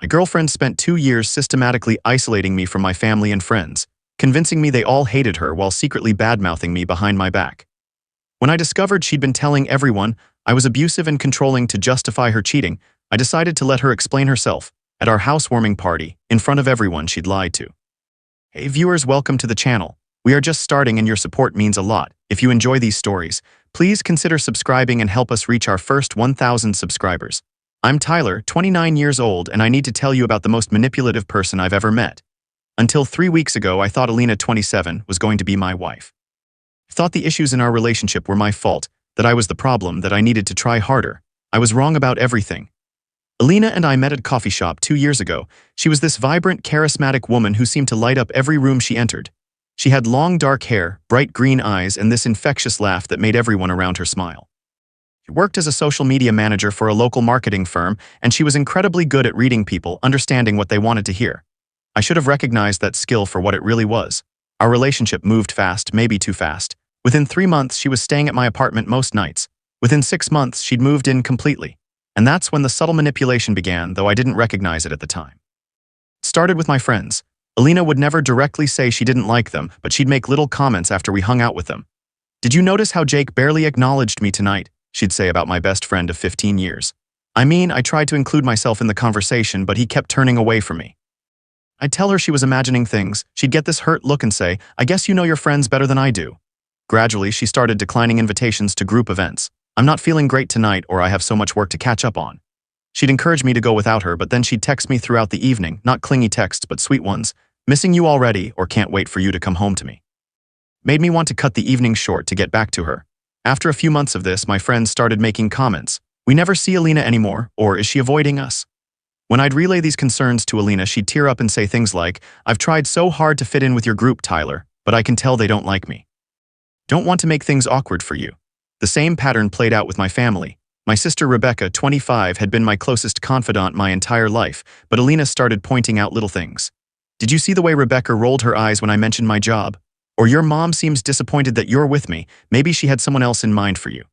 My girlfriend spent 2 years systematically isolating me from my family and friends, convincing me they all hated her while secretly badmouthing me behind my back. When I discovered she'd been telling everyone I was abusive and controlling to justify her cheating, I decided to let her explain herself at our housewarming party in front of everyone she'd lied to. Hey viewers, welcome to the channel. We are just starting and your support means a lot. If you enjoy these stories, please consider subscribing and help us reach our first 1,000 subscribers. I'm Tyler, 29 years old, and I need to tell you about the most manipulative person I've ever met. Until 3 weeks ago, I thought Alina, 27, was going to be my wife. I thought the issues in our relationship were my fault, that I was the problem, that I needed to try harder. I was wrong about everything. Alina and I met at a coffee shop 2 years ago. She was this vibrant, charismatic woman who seemed to light up every room she entered. She had long, dark hair, bright green eyes, and this infectious laugh that made everyone around her smile. She worked as a social media manager for a local marketing firm, and she was incredibly good at reading people, understanding what they wanted to hear. I should have recognized that skill for what it really was. Our relationship moved fast, maybe too fast. Within 3 months, she was staying at my apartment most nights. Within 6 months, she'd moved in completely. And that's when the subtle manipulation began, though I didn't recognize it at the time. It started with my friends. Alina would never directly say she didn't like them, but she'd make little comments after we hung out with them. "Did you notice how Jake barely acknowledged me tonight?" she'd say about my best friend of 15 years. I mean, I tried to include myself in the conversation, but he kept turning away from me. I'd tell her she was imagining things. She'd get this hurt look and say, "I guess you know your friends better than I do." Gradually, she started declining invitations to group events. "I'm not feeling great tonight," or "I have so much work to catch up on." She'd encourage me to go without her, but then she'd text me throughout the evening, not clingy texts, but sweet ones. "Missing you already," or "Can't wait for you to come home to me." Made me want to cut the evening short to get back to her. After a few months of this, my friends started making comments. "We never see Alina anymore," or "Is she avoiding us?" When I'd relay these concerns to Alina, she'd tear up and say things like, "I've tried so hard to fit in with your group, Tyler, but I can tell they don't like me. Don't want to make things awkward for you." The same pattern played out with my family. My sister Rebecca, 25, had been my closest confidant my entire life, but Alina started pointing out little things. "Did you see the way Rebecca rolled her eyes when I mentioned my job?" Or "Your mom seems disappointed that you're with me. Maybe she had someone else in mind for you."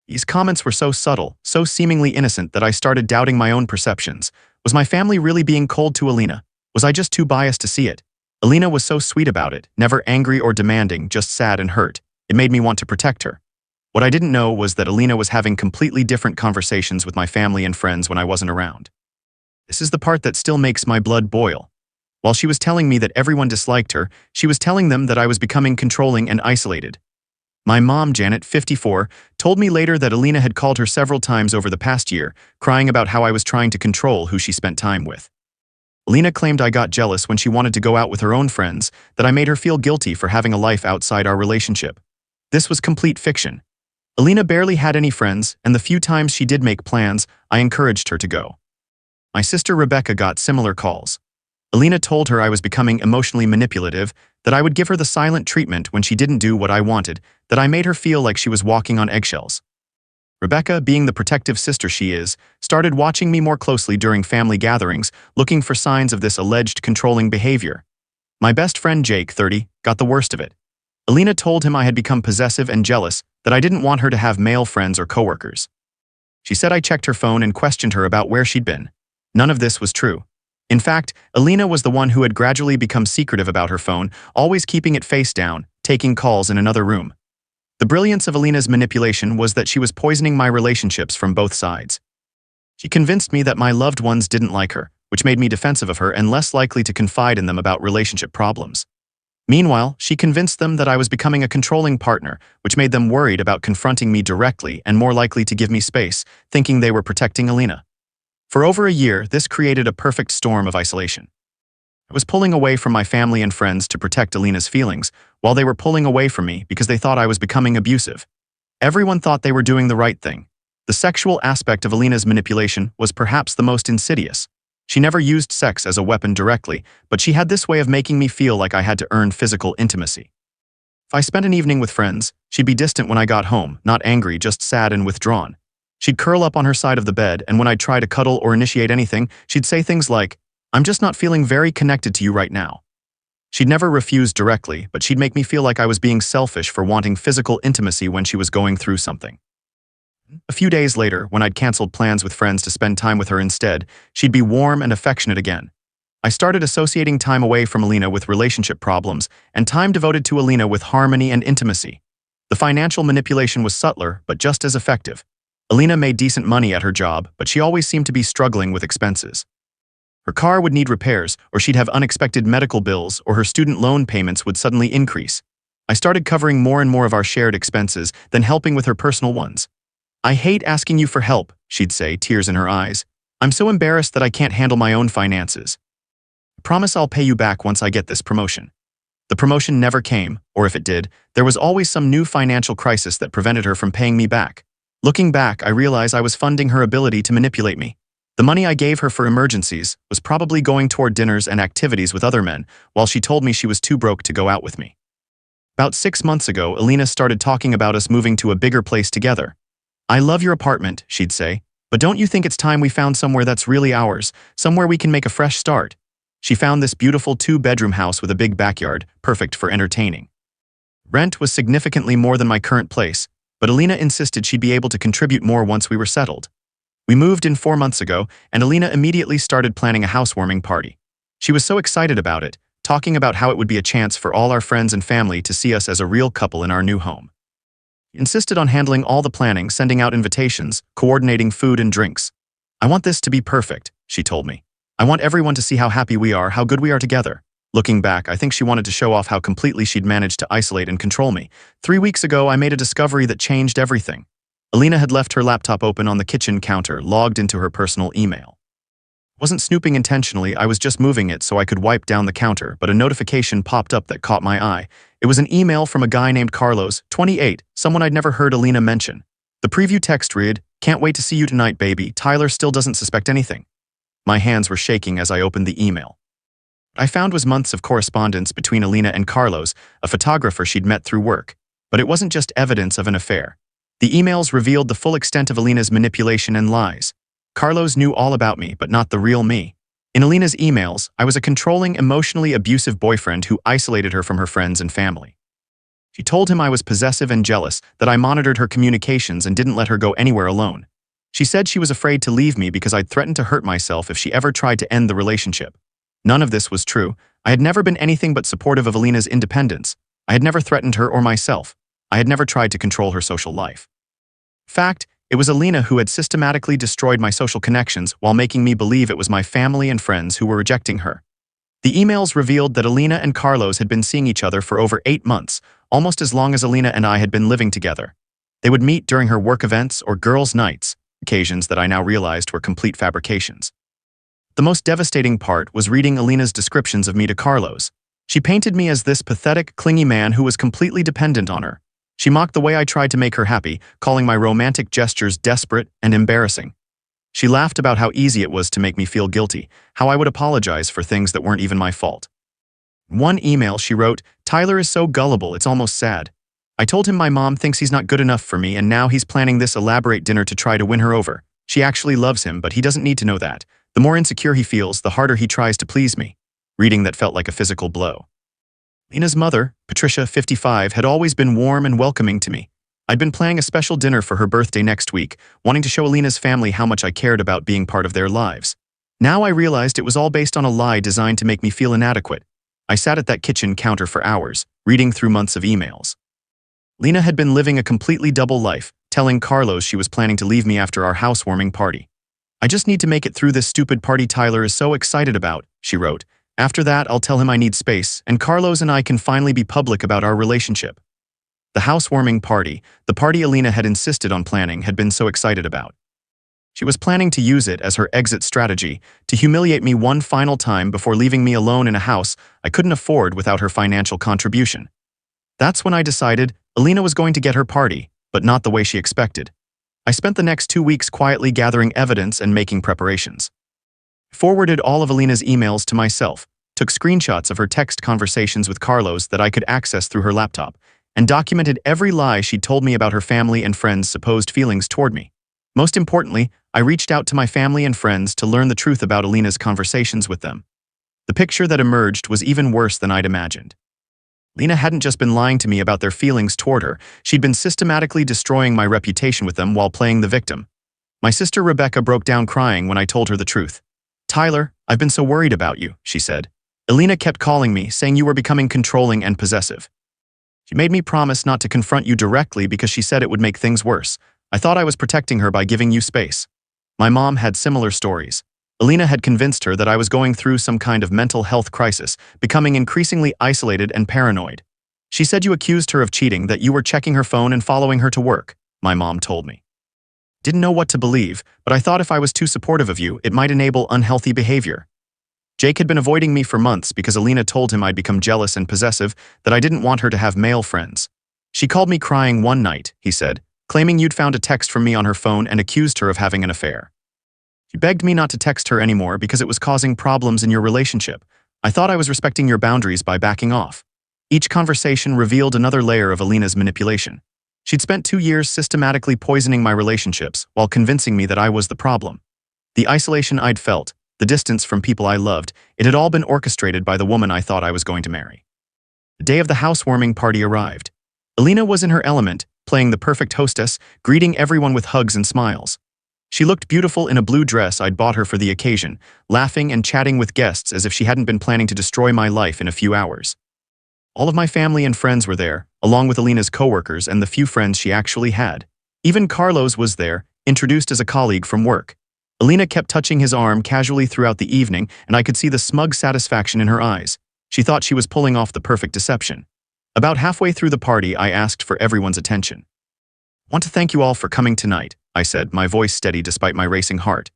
These comments were so subtle, so seemingly innocent, that I started doubting my own perceptions. Was my family really being cold to Alina? Was I just too biased to see it? Alina was so sweet about it, never angry or demanding, just sad and hurt. It made me want to protect her. What I didn't know was that Alina was having completely different conversations with my family and friends when I wasn't around. This is the part that still makes my blood boil. While she was telling me that everyone disliked her, she was telling them that I was becoming controlling and isolated. My mom, Janet, 54, told me later that Alina had called her several times over the past year, crying about how I was trying to control who she spent time with. Alina claimed I got jealous when she wanted to go out with her own friends, that I made her feel guilty for having a life outside our relationship. This was complete fiction. Alina barely had any friends, and the few times she did make plans, I encouraged her to go. My sister Rebecca got similar calls. Alina told her I was becoming emotionally manipulative, that I would give her the silent treatment when she didn't do what I wanted, that I made her feel like she was walking on eggshells. Rebecca, being the protective sister she is, started watching me more closely during family gatherings, looking for signs of this alleged controlling behavior. My best friend Jake, 30, got the worst of it. Alina told him I had become possessive and jealous, that I didn't want her to have male friends or coworkers. She said I checked her phone and questioned her about where she'd been. None of this was true. In fact, Alina was the one who had gradually become secretive about her phone, always keeping it face down, taking calls in another room. The brilliance of Alina's manipulation was that she was poisoning my relationships from both sides. She convinced me that my loved ones didn't like her, which made me defensive of her and less likely to confide in them about relationship problems. Meanwhile, she convinced them that I was becoming a controlling partner, which made them worried about confronting me directly and more likely to give me space, thinking they were protecting Alina. For over a year, this created a perfect storm of isolation. I was pulling away from my family and friends to protect Alina's feelings, while they were pulling away from me because they thought I was becoming abusive. Everyone thought they were doing the right thing. The sexual aspect of Alina's manipulation was perhaps the most insidious. She never used sex as a weapon directly, but she had this way of making me feel like I had to earn physical intimacy. If I spent an evening with friends, she'd be distant when I got home, not angry, just sad and withdrawn. She'd curl up on her side of the bed, and when I'd try to cuddle or initiate anything, she'd say things like, "I'm just not feeling very connected to you right now." She'd never refuse directly, but she'd make me feel like I was being selfish for wanting physical intimacy when she was going through something. A few days later, when I'd canceled plans with friends to spend time with her instead, she'd be warm and affectionate again. I started associating time away from Alina with relationship problems and time devoted to Alina with harmony and intimacy. The financial manipulation was subtler, but just as effective. Alina made decent money at her job, but she always seemed to be struggling with expenses. Her car would need repairs, or she'd have unexpected medical bills, or her student loan payments would suddenly increase. I started covering more and more of our shared expenses, then helping with her personal ones. "I hate asking you for help," she'd say, tears in her eyes. "I'm so embarrassed that I can't handle my own finances. I promise I'll pay you back once I get this promotion." The promotion never came, or if it did, there was always some new financial crisis that prevented her from paying me back. Looking back, I realized I was funding her ability to manipulate me. The money I gave her for emergencies was probably going toward dinners and activities with other men, while she told me she was too broke to go out with me. About 6 months ago, Alina started talking about us moving to a bigger place together. "I love your apartment," she'd say, "but don't you think it's time we found somewhere that's really ours, somewhere we can make a fresh start?" She found this beautiful 2-bedroom house with a big backyard, perfect for entertaining. Rent was significantly more than my current place, but Alina insisted she'd be able to contribute more once we were settled. We moved in 4 months ago, and Alina immediately started planning a housewarming party. She was so excited about it, talking about how it would be a chance for all our friends and family to see us as a real couple in our new home. She insisted on handling all the planning, sending out invitations, coordinating food and drinks. "I want this to be perfect," she told me. "I want everyone to see how happy we are, how good we are together." Looking back, I think she wanted to show off how completely she'd managed to isolate and control me. 3 weeks ago, I made a discovery that changed everything. Alina had left her laptop open on the kitchen counter, logged into her personal email. I wasn't snooping intentionally, I was just moving it so I could wipe down the counter, but a notification popped up that caught my eye. It was an email from a guy named Carlos, 28, someone I'd never heard Alina mention. The preview text read, "Can't wait to see you tonight, baby. Tyler still doesn't suspect anything." My hands were shaking as I opened the email. What I found was months of correspondence between Alina and Carlos, a photographer she'd met through work. But it wasn't just evidence of an affair. The emails revealed the full extent of Alina's manipulation and lies. Carlos knew all about me, but not the real me. In Alina's emails, I was a controlling, emotionally abusive boyfriend who isolated her from her friends and family. She told him I was possessive and jealous, that I monitored her communications and didn't let her go anywhere alone. She said she was afraid to leave me because I'd threatened to hurt myself if she ever tried to end the relationship. None of this was true. I had never been anything but supportive of Alina's independence. I had never threatened her or myself. I had never tried to control her social life. In fact, it was Alina who had systematically destroyed my social connections while making me believe it was my family and friends who were rejecting her. The emails revealed that Alina and Carlos had been seeing each other for over 8 months, almost as long as Alina and I had been living together. They would meet during her work events or girls' nights, occasions that I now realized were complete fabrications. The most devastating part was reading Alina's descriptions of me to Carlos. She painted me as this pathetic, clingy man who was completely dependent on her. She mocked the way I tried to make her happy, calling my romantic gestures desperate and embarrassing. She laughed about how easy it was to make me feel guilty, how I would apologize for things that weren't even my fault. In one email she wrote, "Tyler is so gullible, it's almost sad. I told him my mom thinks he's not good enough for me and now he's planning this elaborate dinner to try to win her over. She actually loves him, but he doesn't need to know that. The more insecure he feels, the harder he tries to please me." Reading that felt like a physical blow. Alina's mother, Patricia, 55, had always been warm and welcoming to me. I'd been planning a special dinner for her birthday next week, wanting to show Alina's family how much I cared about being part of their lives. Now I realized it was all based on a lie designed to make me feel inadequate. I sat at that kitchen counter for hours, reading through months of emails. Alina had been living a completely double life, telling Carlos she was planning to leave me after our housewarming party. "I just need to make it through this stupid party Tyler is so excited about," she wrote. "After that, I'll tell him I need space, and Carlos and I can finally be public about our relationship." The housewarming party, the party Alina had insisted on planning, had been so excited about. She was planning to use it as her exit strategy, to humiliate me one final time before leaving me alone in a house I couldn't afford without her financial contribution. That's when I decided Alina was going to get her party, but not the way she expected. I spent the next 2 weeks quietly gathering evidence and making preparations. I forwarded all of Alina's emails to myself, took screenshots of her text conversations with Carlos that I could access through her laptop, and documented every lie she'd told me about her family and friends' supposed feelings toward me. Most importantly, I reached out to my family and friends to learn the truth about Alina's conversations with them. The picture that emerged was even worse than I'd imagined. Lena hadn't just been lying to me about their feelings toward her, she'd been systematically destroying my reputation with them while playing the victim. My sister Rebecca broke down crying when I told her the truth. "Tyler, I've been so worried about you," she said. "Elena kept calling me, saying you were becoming controlling and possessive. She made me promise not to confront you directly because she said it would make things worse. I thought I was protecting her by giving you space." My mom had similar stories. Elena had convinced her that I was going through some kind of mental health crisis, becoming increasingly isolated and paranoid. "She said you accused her of cheating, that you were checking her phone and following her to work," my mom told me. Didn't know what to believe, but I thought if I was too supportive of you, it might enable unhealthy behavior. Jake had been avoiding me for months because Elena told him I'd become jealous and possessive, that I didn't want her to have male friends. "She called me crying one night," he said, claiming you'd found a text from me on her phone and accused her of having an affair. "She begged me not to text her anymore because it was causing problems in your relationship. I thought I was respecting your boundaries by backing off." Each conversation revealed another layer of Elena's manipulation. She'd spent 2 years systematically poisoning my relationships while convincing me that I was the problem. The isolation I'd felt, the distance from people I loved, it had all been orchestrated by the woman I thought I was going to marry. The day of the housewarming party arrived. Elena was in her element, playing the perfect hostess, greeting everyone with hugs and smiles. She looked beautiful in a blue dress I'd bought her for the occasion, laughing and chatting with guests as if she hadn't been planning to destroy my life in a few hours. All of my family and friends were there, along with Elena's coworkers and the few friends she actually had. Even Carlos was there, introduced as a colleague from work. Elena kept touching his arm casually throughout the evening, and I could see the smug satisfaction in her eyes. She thought she was pulling off the perfect deception. About halfway through the party, I asked for everyone's attention. "Want to thank you all for coming tonight," I said, my voice steady despite my racing heart.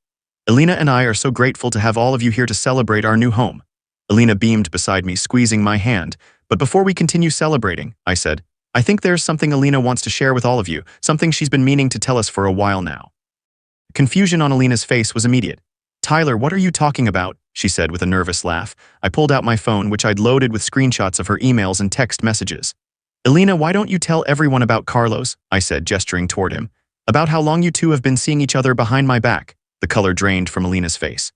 "Elena and I are so grateful to have all of you here to celebrate our new home." Elena beamed beside me, squeezing my hand. "But before we continue celebrating," I said, "I think there's something Elena wants to share with all of you, something she's been meaning to tell us for a while now." Confusion on Elena's face was immediate. "Tyler, what are you talking about?" she said with a nervous laugh. I pulled out my phone, which I'd loaded with screenshots of her emails and text messages. "Elena, why don't you tell everyone about Carlos?" I said, gesturing toward him. "About how long you two have been seeing each other behind my back." The color drained from Elena's face.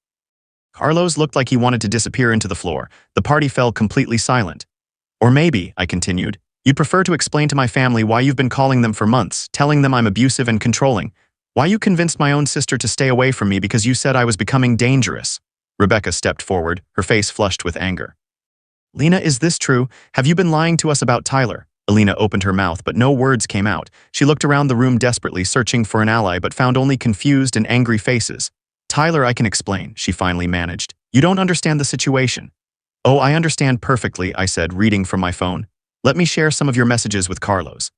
Carlos looked like he wanted to disappear into the floor. The party fell completely silent. "Or maybe," I continued, "you'd prefer to explain to my family why you've been calling them for months, telling them I'm abusive and controlling. Why you convinced my own sister to stay away from me because you said I was becoming dangerous." Rebecca stepped forward, her face flushed with anger. "Lena, is this true? Have you been lying to us about Tyler?" Elena opened her mouth, but no words came out. She looked around the room desperately, searching for an ally, but found only confused and angry faces. "Tyler, I can explain," she finally managed. "You don't understand the situation." "Oh, I understand perfectly," I said, reading from my phone. "Let me share some of your messages with Carlos.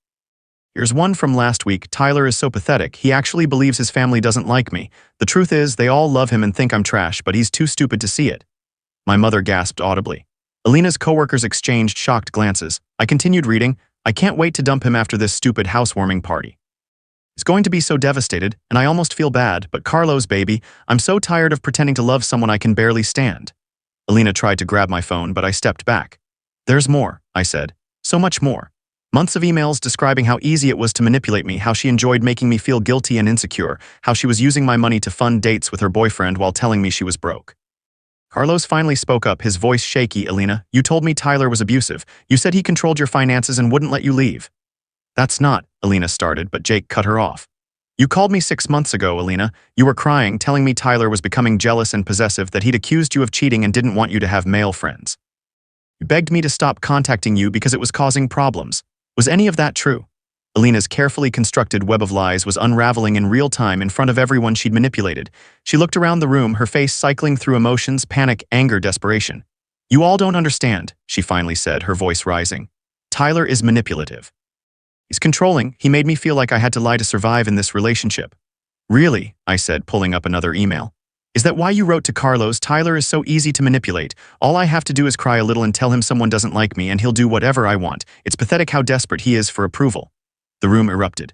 Here's one from last week. Tyler is so pathetic, he actually believes his family doesn't like me. The truth is, they all love him and think I'm trash, but he's too stupid to see it." My mother gasped audibly. Elena's coworkers exchanged shocked glances. I continued reading. "I can't wait to dump him after this stupid housewarming party. He's going to be so devastated, and I almost feel bad, but Carlos, baby, I'm so tired of pretending to love someone I can barely stand." Elena tried to grab my phone, but I stepped back. "There's more," I said. "So much more. Months of emails describing how easy it was to manipulate me, how she enjoyed making me feel guilty and insecure, how she was using my money to fund dates with her boyfriend while telling me she was broke." Carlos finally spoke up, his voice shaky. "Elena, you told me Tyler was abusive. You said he controlled your finances and wouldn't let you leave." "That's not," Elena started, but Jake cut her off. "You called me 6 months ago, Elena. You were crying, telling me Tyler was becoming jealous and possessive, that he'd accused you of cheating and didn't want you to have male friends. You begged me to stop contacting you because it was causing problems. Was any of that true?" Elena's carefully constructed web of lies was unraveling in real time in front of everyone she'd manipulated. She looked around the room, her face cycling through emotions, panic, anger, desperation. "You all don't understand," she finally said, her voice rising. "Tyler is manipulative. He's controlling. He made me feel like I had to lie to survive in this relationship." "Really?" I said, pulling up another email. "Is that why you wrote to Carlos? Tyler is so easy to manipulate. All I have to do is cry a little and tell him someone doesn't like me and he'll do whatever I want. It's pathetic how desperate he is for approval." The room erupted.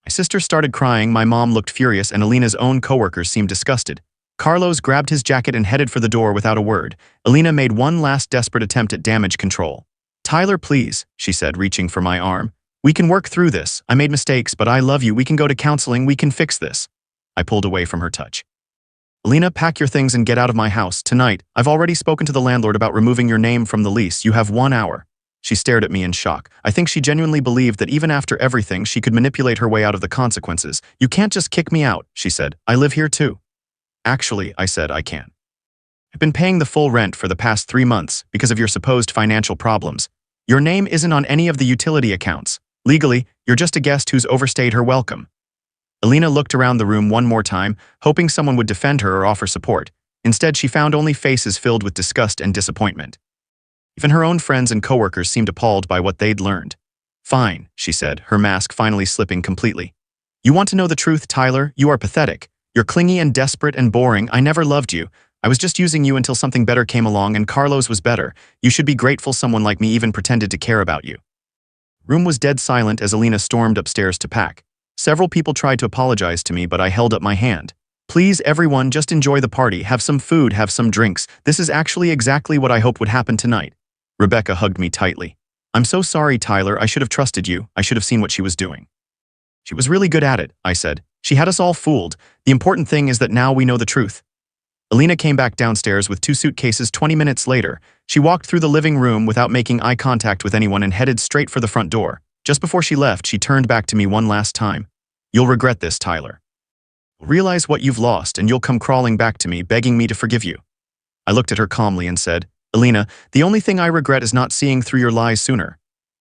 My sister started crying, my mom looked furious, and Elena's own coworkers seemed disgusted. Carlos grabbed his jacket and headed for the door without a word. Elena made one last desperate attempt at damage control. "Tyler, please," she said, reaching for my arm. "We can work through this. I made mistakes, but I love you. We can go to counseling. We can fix this." I pulled away from her touch. "Elena, pack your things and get out of my house tonight. I've already spoken to the landlord about removing your name from the lease. You have 1 hour." She stared at me in shock. I think she genuinely believed that even after everything, she could manipulate her way out of the consequences. "You can't just kick me out," she said. "I live here too." "Actually," I said, "I can. I've been paying the full rent for the past 3 months because of your supposed financial problems. Your name isn't on any of the utility accounts. Legally, you're just a guest who's overstayed her welcome." Alina looked around the room one more time, hoping someone would defend her or offer support. Instead, she found only faces filled with disgust and disappointment. Even her own friends and coworkers seemed appalled by what they'd learned. "Fine," she said, her mask finally slipping completely. "You want to know the truth, Tyler? You are pathetic. You're clingy and desperate and boring. I never loved you. I was just using you until something better came along, and Carlos was better. You should be grateful someone like me even pretended to care about you." Room was dead silent as Alina stormed upstairs to pack. Several people tried to apologize to me, but I held up my hand. "Please, everyone, just enjoy the party. Have some food, have some drinks. This is actually exactly what I hoped would happen tonight." Rebecca hugged me tightly. "I'm so sorry, Tyler. I should have trusted you. I should have seen what she was doing." "She was really good at it," I said. "She had us all fooled. The important thing is that now we know the truth." Alina came back downstairs with 2 suitcases 20 minutes later. She walked through the living room without making eye contact with anyone and headed straight for the front door. Just before she left, she turned back to me one last time. "You'll regret this, Tyler. Realize what you've lost and you'll come crawling back to me, begging me to forgive you." I looked at her calmly and said, "Alina, the only thing I regret is not seeing through your lies sooner.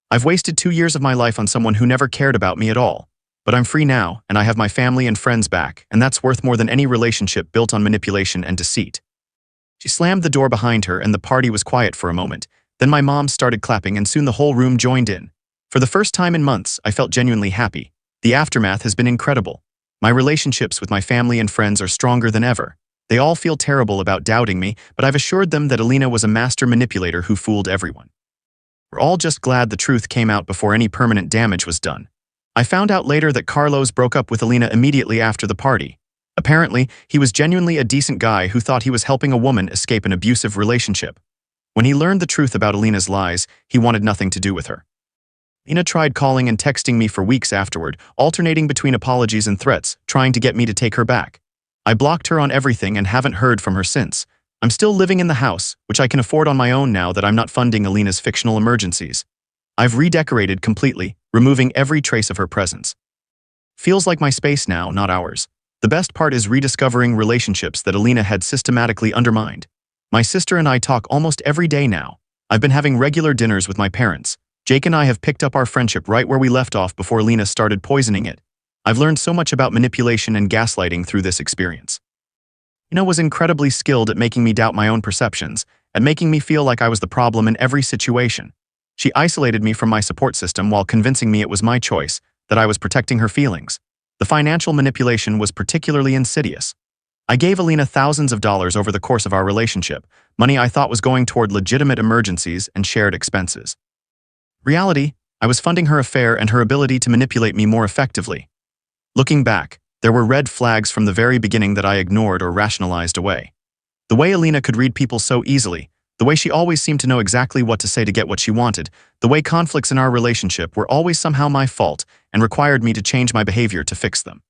I've wasted 2 years of my life on someone who never cared about me at all. But I'm free now, and I have my family and friends back, and that's worth more than any relationship built on manipulation and deceit." She slammed the door behind her, and the party was quiet for a moment. Then my mom started clapping, and soon the whole room joined in. For the first time in months, I felt genuinely happy. The aftermath has been incredible. My relationships with my family and friends are stronger than ever. They all feel terrible about doubting me, but I've assured them that Alina was a master manipulator who fooled everyone. We're all just glad the truth came out before any permanent damage was done. I found out later that Carlos broke up with Alina immediately after the party. Apparently, he was genuinely a decent guy who thought he was helping a woman escape an abusive relationship. When he learned the truth about Alina's lies, he wanted nothing to do with her. Alina tried calling and texting me for weeks afterward, alternating between apologies and threats, trying to get me to take her back. I blocked her on everything and haven't heard from her since. I'm still living in the house, which I can afford on my own now that I'm not funding Alina's fictional emergencies. I've redecorated completely, removing every trace of her presence. Feels like my space now, not ours. The best part is rediscovering relationships that Alina had systematically undermined. My sister and I talk almost every day now. I've been having regular dinners with my parents. Jake and I have picked up our friendship right where we left off before Alina started poisoning it. I've learned so much about manipulation and gaslighting through this experience. Alina was incredibly skilled at making me doubt my own perceptions, at making me feel like I was the problem in every situation. She isolated me from my support system while convincing me it was my choice, that I was protecting her feelings. The financial manipulation was particularly insidious. I gave Alina thousands of dollars over the course of our relationship, money I thought was going toward legitimate emergencies and shared expenses. Reality, I was funding her affair and her ability to manipulate me more effectively. Looking back, there were red flags from the very beginning that I ignored or rationalized away. The way Alina could read people so easily, the way she always seemed to know exactly what to say to get what she wanted, the way conflicts in our relationship were always somehow my fault and required me to change my behavior to fix them.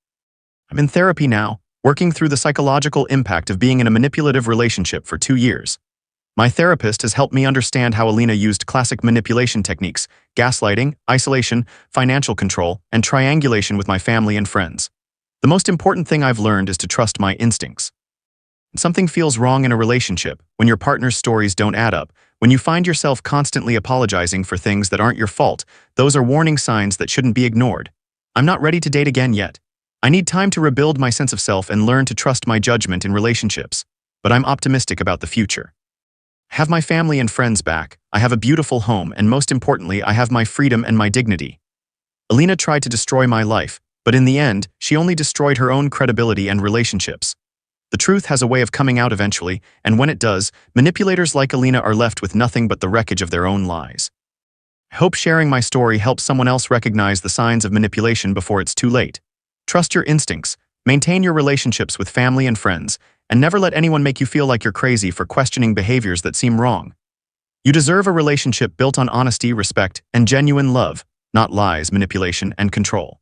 I'm in therapy now, working through the psychological impact of being in a manipulative relationship for 2 years. My therapist has helped me understand how Alina used classic manipulation techniques, gaslighting, isolation, financial control, and triangulation with my family and friends. The most important thing I've learned is to trust my instincts. When something feels wrong in a relationship, when your partner's stories don't add up, when you find yourself constantly apologizing for things that aren't your fault, those are warning signs that shouldn't be ignored. I'm not ready to date again yet. I need time to rebuild my sense of self and learn to trust my judgment in relationships. But I'm optimistic about the future. I have my family and friends back, I have a beautiful home, and most importantly, I have my freedom and my dignity. Alina tried to destroy my life, but in the end, she only destroyed her own credibility and relationships. The truth has a way of coming out eventually, and when it does, manipulators like Alina are left with nothing but the wreckage of their own lies. I hope sharing my story helps someone else recognize the signs of manipulation before it's too late. Trust your instincts, maintain your relationships with family and friends, and never let anyone make you feel like you're crazy for questioning behaviors that seem wrong. You deserve a relationship built on honesty, respect, and genuine love, not lies, manipulation, and control.